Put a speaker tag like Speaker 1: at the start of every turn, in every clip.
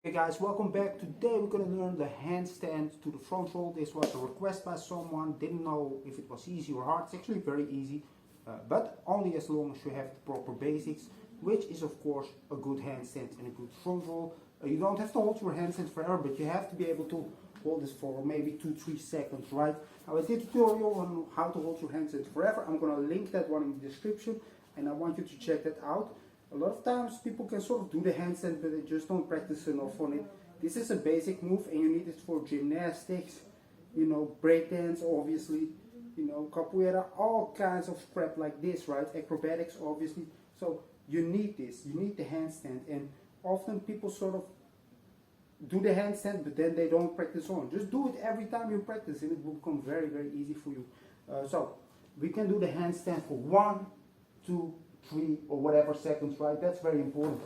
Speaker 1: Hey guys, welcome back. Today we're going to learn the handstand to the front roll. This was a request by someone, didn't know if it was easy or hard. It's actually very easy, but only as long as you have the proper basics, which is of course a good handstand and a good front roll. You don't have to hold your handstand forever, but you have to be able to hold this for maybe 2-3 seconds, right? Now I did a tutorial on how to hold your handstand forever. I'm going to link that one in the description and I want you to check that out. A lot of times people can sort of do the handstand, but they just don't practice enough on it. This is a basic move and you need it for gymnastics, you know, breakdance obviously, you know, capoeira, all kinds of crap like this, right? Acrobatics obviously. So you need this, you need the handstand, and often people sort of do the handstand but then they don't practice on. Just do it every time you practice and it will become very, very easy for you. So we can do the handstand for 1, 2, 3 or whatever seconds, right? That's very important.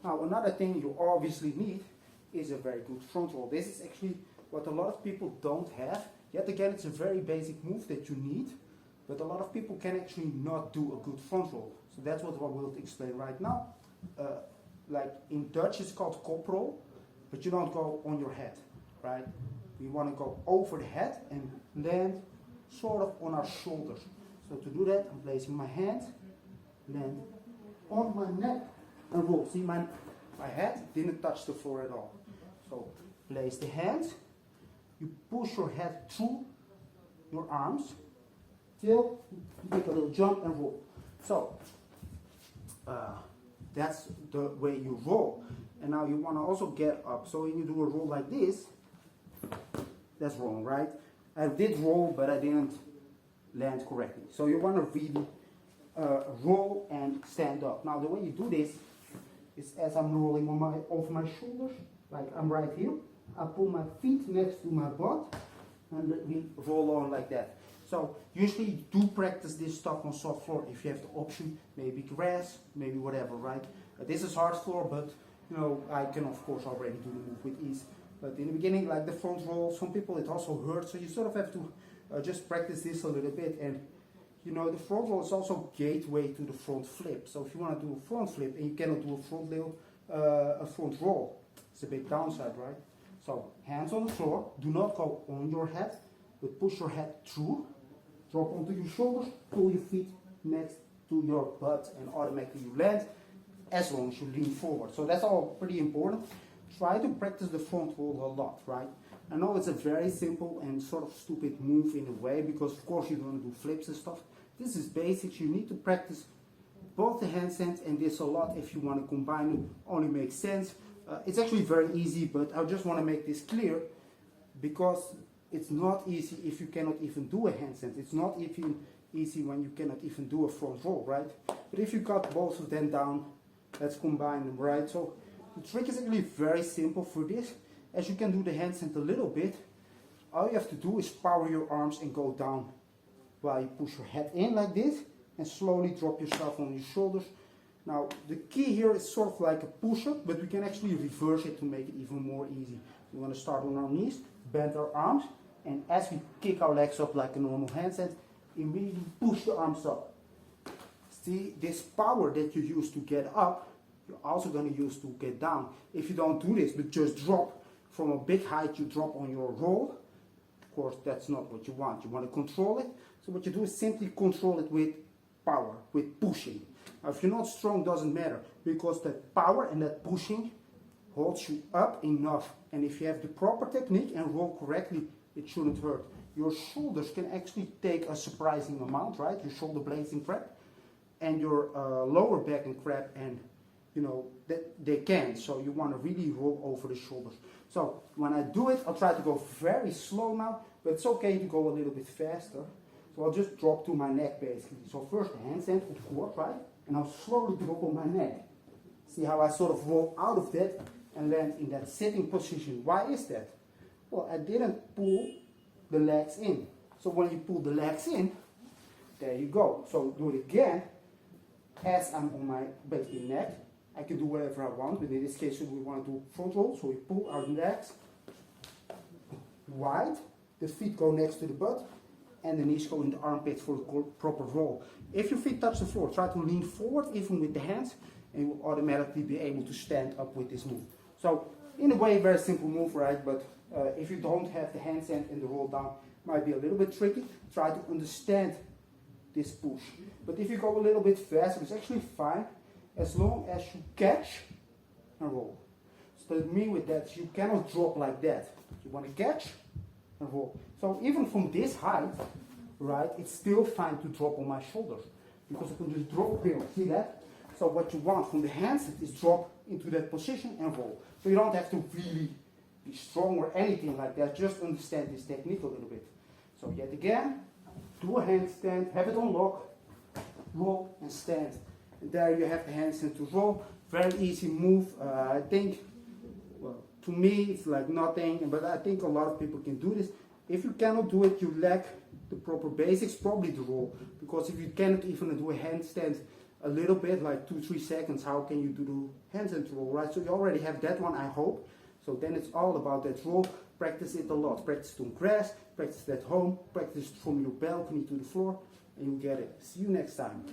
Speaker 1: Now another thing you obviously need is a very good front roll. This is actually what a lot of people don't have. Yet again, it's a very basic move that you need, but a lot of people can actually not do a good front roll. So that's what I will explain right now. Like in Dutch it's called koprol, but you don't go on your head, right? We want to go over the head and land sort of on our shoulders. So to do that, I'm placing my hand, land on my neck and roll. See, my head didn't touch the floor at all. So place the hand, you push your head through your arms till you make a little jump and roll. So that's the way you roll. And now you want to also get up. So when you do a roll like this, that's wrong, right? I did roll, but I didn't land correctly. So you want to really roll and stand up. Now the way you do this is as I'm rolling on over my shoulders, like I'm right here. I pull my feet next to my butt and we roll on like that. So usually do practice this stuff on soft floor if you have the option, maybe grass, maybe whatever, right? This is hard floor, but you know, I can of course already do the move with ease. But in the beginning, like the front roll, some people it also hurts, so you sort of have to just practice this a little bit. And you know, the front roll is also gateway to the front flip. So if you want to do a front flip and you cannot do a front roll, it's a big downside, right? So hands on the floor, do not go on your head, but push your head through, drop onto your shoulders, pull your feet next to your butt, and automatically you land as long as you lean forward. So that's all pretty important. Try to practice the front roll a lot, right? I know it's a very simple and sort of stupid move in a way, because of course you're going to do flips and stuff. This is basics. You need to practice both the handstands and this a lot if you want to combine them. Only makes sense. It's actually very easy, but I just want to make this clear because it's not easy if you cannot even do a handstand. It's not even easy when you cannot even do a front roll, right? But if you got both of them down, let's combine them, right? So the trick is actually very simple for this. As you can do the handstand a little bit, all you have to do is power your arms and go down while you push your head in like this and slowly drop yourself on your shoulders. Now the key here is sort of like a push-up, but we can actually reverse it to make it even more easy. We want to start on our knees, bend our arms, and as we kick our legs up like a normal handstand, immediately push the arms up. See, this power that you use to get up, you're also going to use to get down. If you don't do this, but just drop from a big height, you drop on your roll. Of course, that's not what you want. You want to control it. So what you do is simply control it with power, with pushing. Now, if you're not strong, doesn't matter, because that power and that pushing holds you up enough. And if you have the proper technique and roll correctly, it shouldn't hurt. Your shoulders can actually take a surprising amount, right? Your shoulder blades in crap, and your lower back in crap, and you know that they can. So you want to really roll over the shoulders. So when I do it, I'll try to go very slow now, but it's okay to go a little bit faster. So I'll just drop to my neck basically. So first the handstand, of course, right? And I'll slowly drop on my neck. See how I sort of roll out of that and land in that sitting position. Why is that? Well, I didn't pull the legs in. So when you pull the legs in, there you go. So do it again as I'm on my basically neck. I can do whatever I want, but in this case we want to do front roll. So we pull our legs wide, the feet go next to the butt, and the knees go in the armpits for the proper roll. If your feet touch the floor, try to lean forward even with the hands, and you will automatically be able to stand up with this move. So In a way, very simple move, right? But if you don't have the handstand and the roll down, might be a little bit tricky. Try to understand this push. But if you go a little bit faster, it's actually fine, as long as you catch and roll. So that means with that, you cannot drop like that. You want to catch and roll. So even from this height, right, it's still fine to drop on my shoulders, because I can just drop here. See that? So what you want from the handstand is drop into that position and roll. So you don't have to really be strong or anything like that. Just understand this technique a little bit. So yet again, do a handstand, have it on lock, roll and stand. And there you have the handstand to roll. Very easy move. I think, well, to me it's like nothing, but I think a lot of people can do this. If you cannot do it, you lack the proper basics, probably the roll. Because if you cannot even do a handstand a little bit, like 2-3 seconds, how can you do the handstand roll, right? So you already have that one, I hope. So then it's all about that roll. Practice it a lot. Practice it on grass, practice it at home, practice it from your balcony to the floor, and you'll get it. See you next time.